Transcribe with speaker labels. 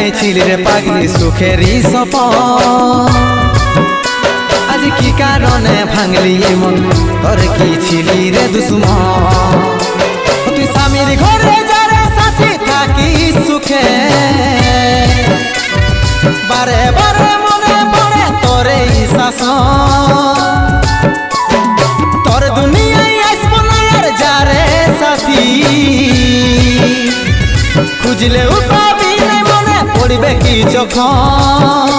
Speaker 1: চাইছিলি রে পাগলি সুখেরই সপন, আজ কি কারণে ভাঙলি মন, তোর কি ছিলি রে দুশ্মন। তুই স্বামীর ঘরে যারে সাথে থাকি সুখে, বারে বারে মনে পড়ে তোর এই শাসন। তোর দুনিয়ায় আসবো না আর যারে সাথী, খুঁজলেও পাবি না মনে পড়বে কি যখন।